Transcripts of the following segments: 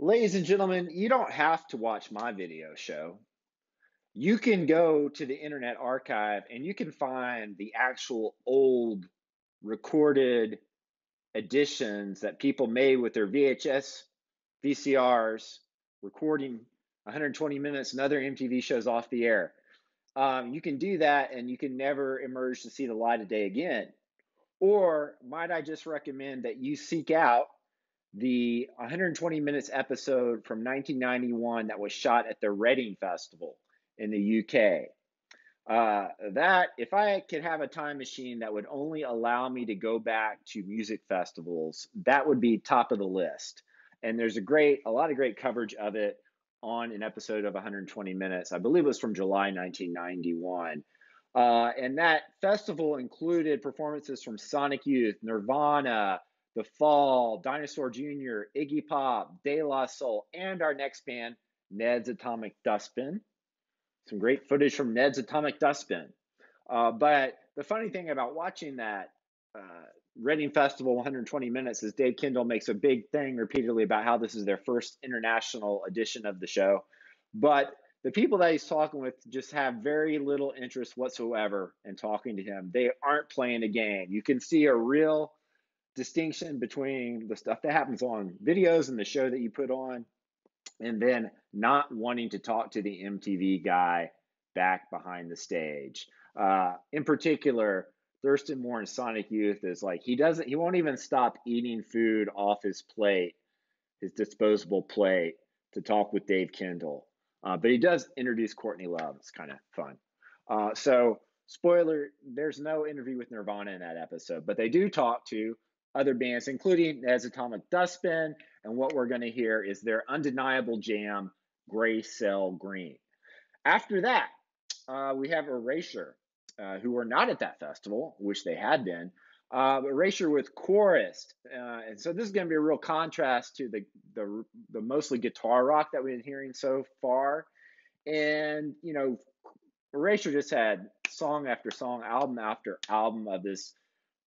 Ladies and gentlemen, you don't have to watch my video show. You can go to the Internet Archive and you can find the actual old recorded editions that people made with their VHS, VCRs, recording 120 minutes and other MTV shows off the air. You can do that and you can never emerge to see the light of day again. Or might I just recommend that you seek out the 120 minutes episode from 1991 that was shot at the Reading Festival in the UK. That, if I could have a time machine that would only allow me to go back to music festivals, that would be top of the list. And there's a lot of great coverage of it on an episode of 120 minutes. I believe it was from July 1991. And that festival included performances from Sonic Youth, Nirvana, The Fall, Dinosaur Jr., Iggy Pop, De La Soul, and our next band, Ned's Atomic Dustbin. Some great footage from Ned's Atomic Dustbin. But the funny thing about watching that Reading Festival 120 minutes is Dave Kendall makes a big thing repeatedly about how this is their first international edition of the show. But the people that he's talking with just have very little interest whatsoever in talking to him. They aren't playing a game. You can see a real distinction between the stuff that happens on videos and the show that you put on, and then not wanting to talk to the MTV guy back behind the stage. In particular, Thurston Moore in Sonic Youth is like, he won't even stop eating food off his plate, his disposable plate, to talk with Dave Kendall. But he does introduce Courtney Love. It's kind of fun. So, spoiler, there's no interview with Nirvana in that episode, but they do talk to other bands, including Ned's Atomic Dustbin, and what we're going to hear is their undeniable jam, Gray Cell Green. After that, we have Erasure, who were not at that festival, which they had been. Erasure with Chorus, and so this is going to be a real contrast to the mostly guitar rock that we've been hearing so far. And Erasure just had song after song, album after album of this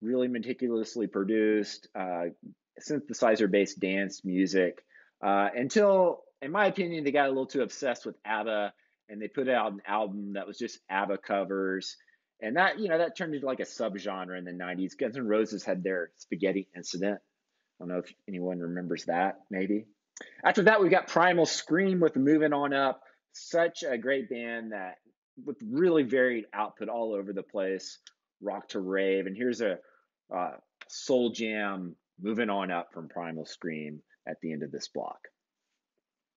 really meticulously produced synthesizer-based dance music until, in my opinion, they got a little too obsessed with Abba, and they put out an album that was just Abba covers. And that turned into like a subgenre in the 90s. Guns N' Roses had their Spaghetti Incident. I don't know if anyone remembers that, maybe. After that, we got Primal Scream with Movin On Up. Such a great band that with really varied output all over the place, rock to rave. And here's a soul jam, Moving On Up from Primal Scream at the end of this block.